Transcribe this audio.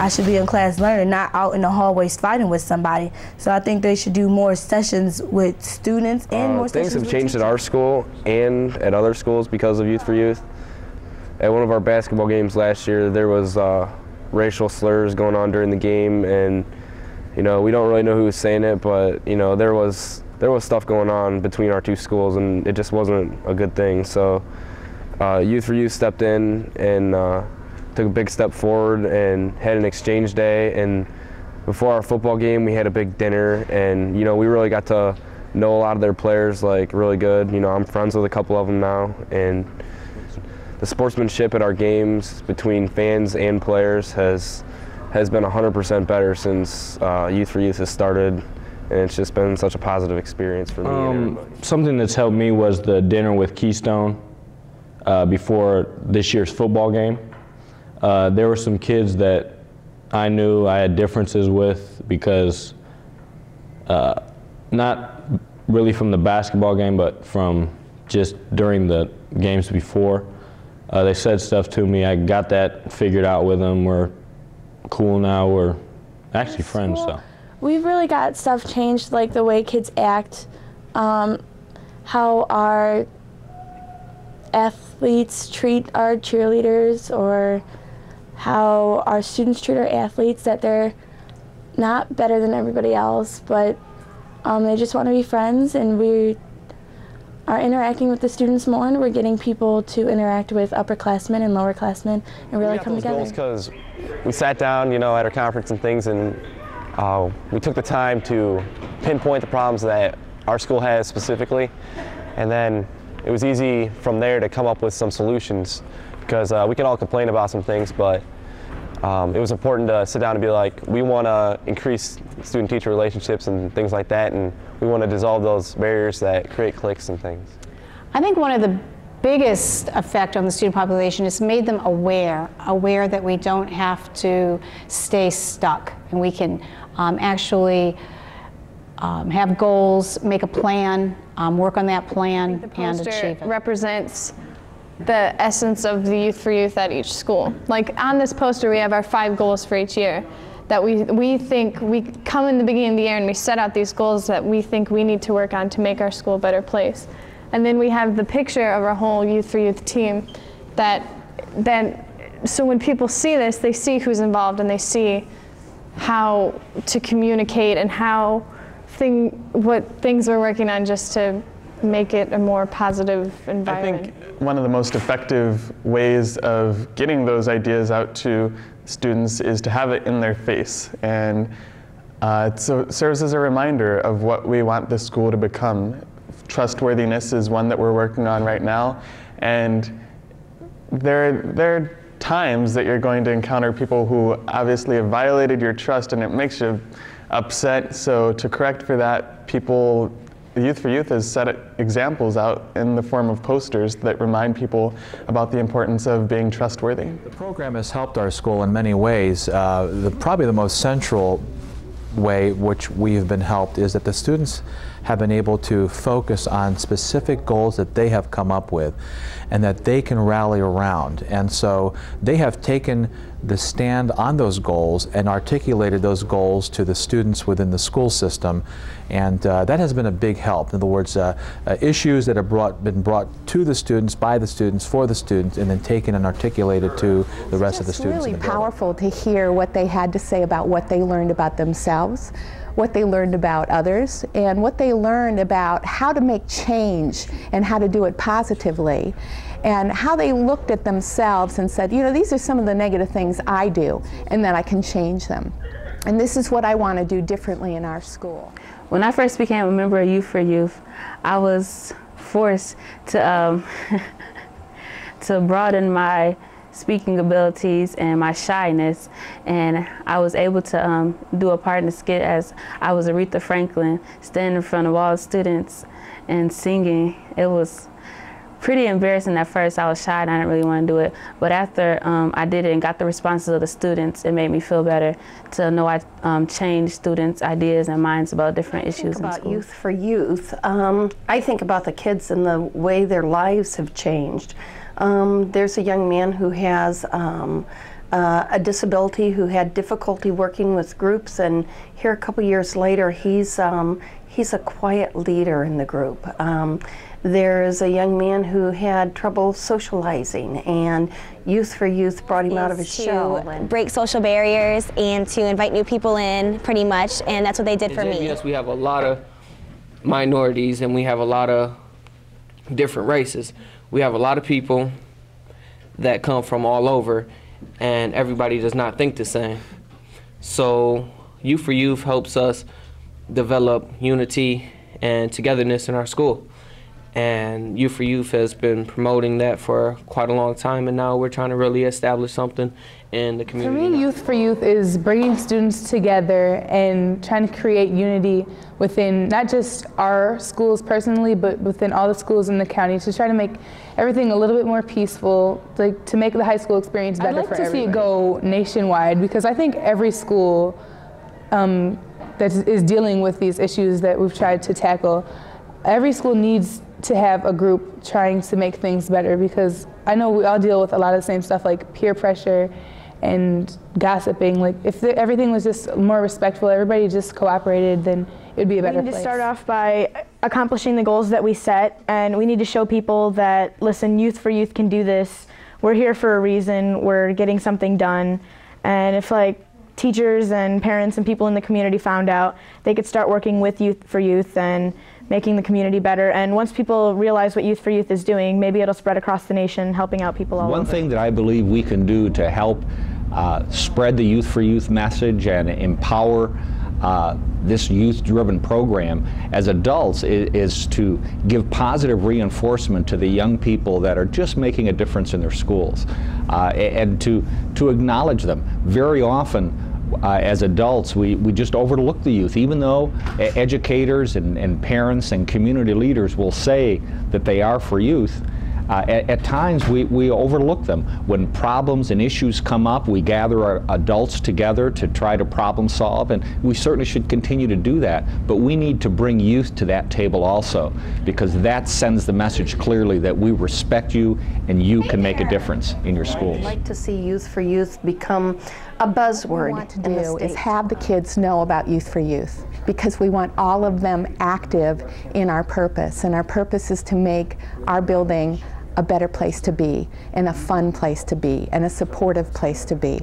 I should be in class learning, not out in the hallways fighting with somebody. So I think they should do more sessions with students and more sessions with Things have changed teachers. at our school and at other schools because of Youth4Youth. At one of our basketball games last year, there was racial slurs going on during the game, and we don't really know who was saying it, but there was stuff going on between our two schools, and it just wasn't a good thing. So Youth4Youth stepped in and took a big step forward and had an exchange day, and before our football game we had a big dinner, and we really got to know a lot of their players like really good. I'm friends with a couple of them now, and the sportsmanship at our games between fans and players has been 100% better since Youth4Youth has started, and it's just been such a positive experience for me. Something that's helped me was the dinner with Keystone before this year's football game. There were some kids that I knew I had differences with because not really from the basketball game, but from just during the games before. They said stuff to me. I got that figured out with them. We're cool now. We're actually friends. So we've really got stuff changed, like the way kids act, how our athletes treat our cheerleaders, or how our students treat our athletes, that they're not better than everybody else, but they just want to be friends, and we are interacting with the students more, and we're getting people to interact with upperclassmen and lowerclassmen and really come together. Because we sat down, at our conference and things, and we took the time to pinpoint the problems that our school has specifically, and then it was easy from there to come up with some solutions, because we can all complain about some things, but it was important to sit down and be like, we want to increase student-teacher relationships and things like that, and we want to dissolve those barriers that create cliques and things. I think one of the biggest effect on the student population is made them aware that we don't have to stay stuck, and we can actually have goals, make a plan, work on that plan, and achieve it. Represents the essence of the Youth4Youth at each school. Like on this poster, we have our 5 goals for each year that we think we come in the beginning of the year and we set out these goals that we think we need to work on to make our school a better place. And then we have the picture of our whole Youth4Youth team so when people see this, they see who's involved, and they see how to communicate and what things we're working on just to make it a more positive environment. I think one of the most effective ways of getting those ideas out to students is to have it in their face, and it serves as a reminder of what we want this school to become. Trustworthiness is one that we're working on right now, and there are times that you're going to encounter people who obviously have violated your trust, and it makes you upset. So to correct for that, Youth4Youth has set examples out in the form of posters that remind people about the importance of being trustworthy. The program has helped our school in many ways. Probably the most central way which we have been helped is that the students have been able to focus on specific goals that they have come up with and that they can rally around. And so they have taken the stand on those goals and articulated those goals to the students within the school system, and that has been a big help. In other words, issues that have been brought to the students, by the students, for the students, and then taken and articulated to the rest of the students. It's really powerful to hear what they had to say about what they learned about themselves, what they learned about others, and what they learned about how to make change and how to do it positively, and how they looked at themselves and said, these are some of the negative things I do, and then I can change them. And this is what I want to do differently in our school. When I first became a member of Youth4Youth, I was forced to to broaden my speaking abilities and my shyness, and I was able to do a part in the skit as I was Aretha Franklin, standing in front of all the students and singing. It was pretty embarrassing at first. I was shy and I didn't really want to do it, but after I did it and got the responses of the students, it made me feel better to know I changed students' ideas and minds about different issues in school. About Youth4Youth, I think about the kids and the way their lives have changed. There's a young man who has a disability who had difficulty working with groups, and here a couple years later he's a quiet leader in the group. There's a young man who had trouble socializing, and Youth4Youth brought him out of his shell. To break social barriers and to invite new people in, pretty much, and that's what they did for me. Yes, we have a lot of minorities and we have a lot of different races. We have a lot of people that come from all over, and everybody does not think the same. So Youth4Youth helps us develop unity and togetherness in our school. And Youth4Youth has been promoting that for quite a long time, and now we're trying to really establish something in the community. For me, Youth4Youth is bringing students together and trying to create unity within not just our schools personally, but within all the schools in the county, to try to make everything a little bit more peaceful, like to make the high school experience better for everybody. I'd like to see it go nationwide, because I think every school that is dealing with these issues that we've tried to tackle, every school needs to have a group trying to make things better, because I know we all deal with a lot of the same stuff, like peer pressure and gossiping. Like if everything was just more respectful, everybody just cooperated, then it would be a better place. We need to start off by accomplishing the goals that we set, and we need to show people that, listen, Youth4Youth can do this. We're here for a reason. We're getting something done. And if like teachers and parents and people in the community found out, they could start working with Youth4Youth and making the community better. And once people realize what Youth4Youth is doing, maybe it'll spread across the nation, helping out people all over. One thing that I believe we can do to help spread the Youth4Youth message and empower this youth-driven program as adults is to give positive reinforcement to the young people that are just making a difference in their schools, and to acknowledge them. Very often as adults we just overlook the youth, even though educators and parents and community leaders will say that they are for youth. At times we overlook them. When problems and issues come up, we gather our adults together to try to problem solve, and we certainly should continue to do that. But we need to bring youth to that table also, because that sends the message clearly that we respect you and you can make a difference in your schools. I'd like to see Youth4Youth become a buzzword. What we want to do is have the kids know about Youth4Youth, because we want all of them active in our purpose, and our purpose is to make our building a better place to be, and a fun place to be, and a supportive place to be.